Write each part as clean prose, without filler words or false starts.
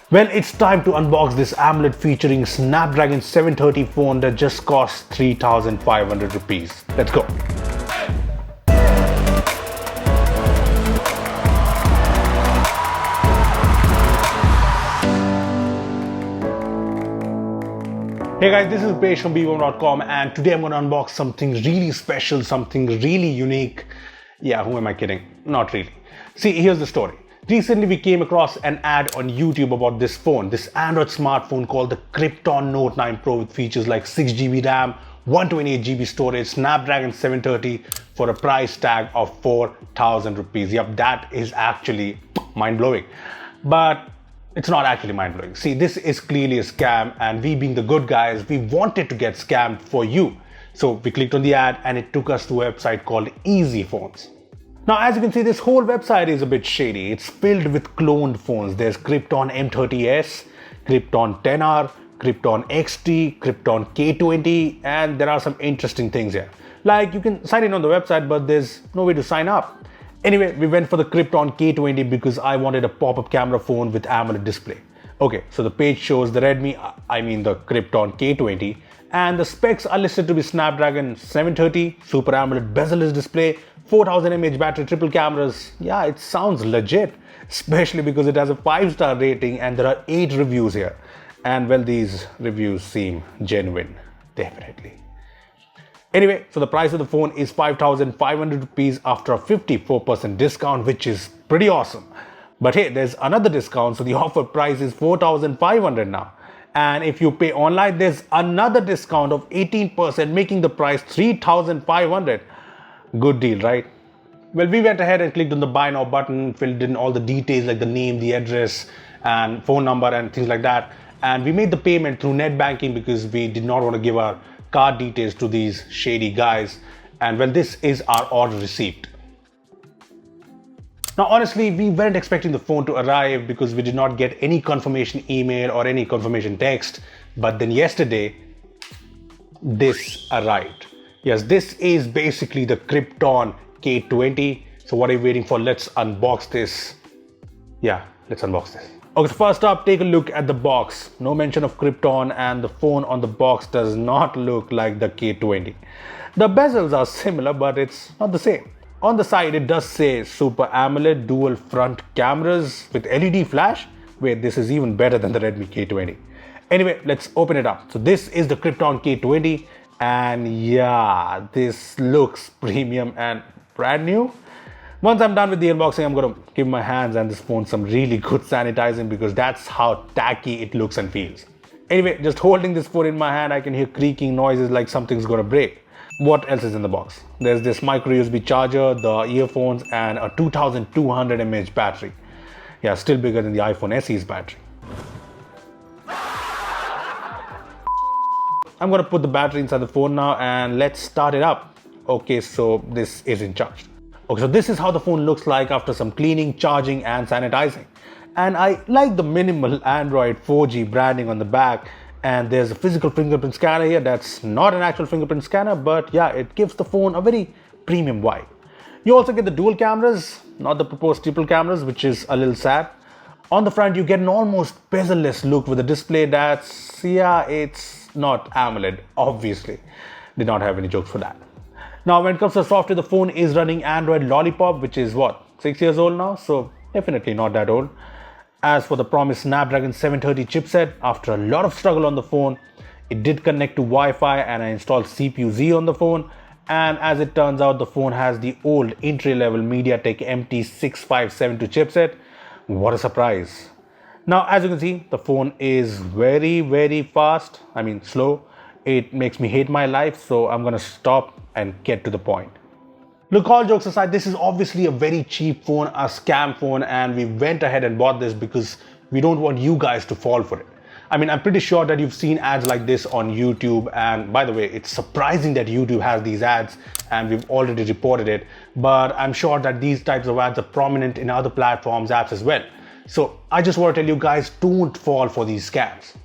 Well, it's time to unbox this AMOLED featuring Snapdragon 730 phone that just costs 3,500 rupees. Let's go. Hey guys, this is Besh from Beebom.com, and today I'm going to unbox something really special, something really unique. Yeah, who am I kidding? Not really. See, here's the story. Recently we came across an ad on YouTube about this phone, this Android smartphone called the Krypton Note 9 Pro with features like 6GB RAM, 128GB storage, Snapdragon 730 for a price tag of 4,000 rupees. Yep, that is actually mind-blowing. But it's not actually mind-blowing. See, this is clearly a scam, and we being the good guys, we wanted to get scammed for you. So we clicked on the ad and it took us to a website called Easy Phones. Now, as you can see, this whole website is a bit shady. It's filled with cloned phones. There's Krypton M30s, Krypton 10R, Krypton XT, Krypton K20, and there are some interesting things here. Like, you can sign in on the website, but there's no way to sign up. Anyway, we went for the Krypton K20 because I wanted a pop-up camera phone with AMOLED display. Okay, so the page shows the the Krypton K20, and the specs are listed to be Snapdragon 730, Super AMOLED bezel-less display, 4000 mAh battery, triple cameras. Yeah, it sounds legit, especially because it has a 5-star rating and there are 8 reviews here. And well, these reviews seem genuine, definitely. Anyway, so the price of the phone is 5,500 rupees after a 54% discount, which is pretty awesome. But hey, there's another discount, so the offer price is 4,500 now. And if you pay online, there's another discount of 18%, making the price 3,500. Good deal, right? Well, we went ahead and clicked on the buy now button, filled in all the details like the name, the address, and phone number and things like that. And we made the payment through net banking because we did not want to give our card details to these shady guys. And well, this is our order received. Now, honestly, we weren't expecting the phone to arrive because we did not get any confirmation email or any confirmation text. But then yesterday, this arrived. Yes, this is basically the Krypton K20. So what are you waiting for? Let's unbox this. Yeah, let's unbox this. Okay, so first up, take a look at the box. No mention of Krypton, and the phone on the box does not look like the K20. The bezels are similar, but it's not the same. On the side, it does say Super AMOLED dual front cameras with LED flash. Wait, this is even better than the Redmi K20. Anyway, let's open it up. So this is the Krypton K20, and yeah, this looks premium and brand new. Once I'm done with the unboxing, I'm going to give my hands and this phone some really good sanitizing because that's how tacky it looks and feels. Anyway, just holding this phone in my hand, I can hear creaking noises like something's going to break. What else is in the box? There's this micro USB charger, the earphones, and a 2200 mAh battery. Yeah, still bigger than the iPhone SE's battery. I'm going to put the battery inside the phone now and let's start it up. Okay, so this isn't charged. Okay, so this is how the phone looks like after some cleaning, charging, and sanitizing. And I like the minimal Android 4G branding on the back. And there's a physical fingerprint scanner here. That's not an actual fingerprint scanner, but yeah, it gives the phone a very premium vibe. You also get the dual cameras, not the proposed triple cameras, which is a little sad. On the front, you get an almost bezel-less look with a display that's, yeah, it's not AMOLED, obviously. Did not have any jokes for that. Now, when it comes to software, the phone is running Android Lollipop, which is what, 6 years old now? So definitely not that old. As for the promised Snapdragon 730 chipset, after a lot of struggle on the phone, it did connect to Wi-Fi and I installed CPU-Z on the phone. And as it turns out, the phone has the old entry-level MediaTek MT6572 chipset. What a surprise. Now, as you can see, the phone is very, very fast. I mean, slow. It makes me hate my life, so I'm gonna stop and get to the point. Look, all jokes aside, this is obviously a very cheap phone, a scam phone, and we went ahead and bought this because we don't want you guys to fall for it. I mean, I'm pretty sure that you've seen ads like this on YouTube, and by the way, it's surprising that YouTube has these ads and we've already reported it, but I'm sure that these types of ads are prominent in other platforms, apps as well. So I just want to tell you guys, don't fall for these scams.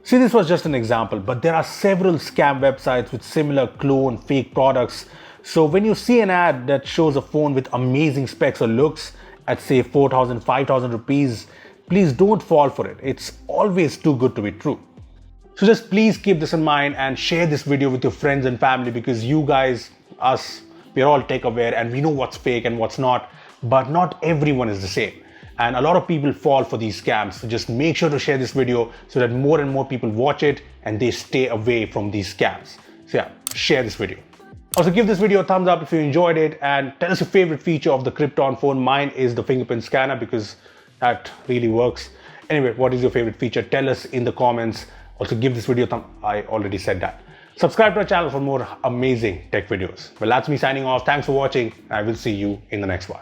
See, this was just an example, but there are several scam websites with similar clone fake products. So when you see an ad that shows a phone with amazing specs or looks at say 4,000, 5,000 rupees, please don't fall for it. It's always too good to be true. So just please keep this in mind and share this video with your friends and family, because you guys, us, we're all tech aware and we know what's fake and what's not, but not everyone is the same. And a lot of people fall for these scams. So just make sure to share this video so that more and more people watch it and they stay away from these scams. So yeah, share this video. Also give this video a thumbs up if you enjoyed it, and tell us your favorite feature of the Krypton phone. Mine is the fingerprint scanner because that really works. Anyway, what is your favorite feature? Tell us in the comments. Also give this video a thumb. I already said that. Subscribe to our channel for more amazing tech videos. Well, that's me signing off. Thanks for watching. I will see you in the next one.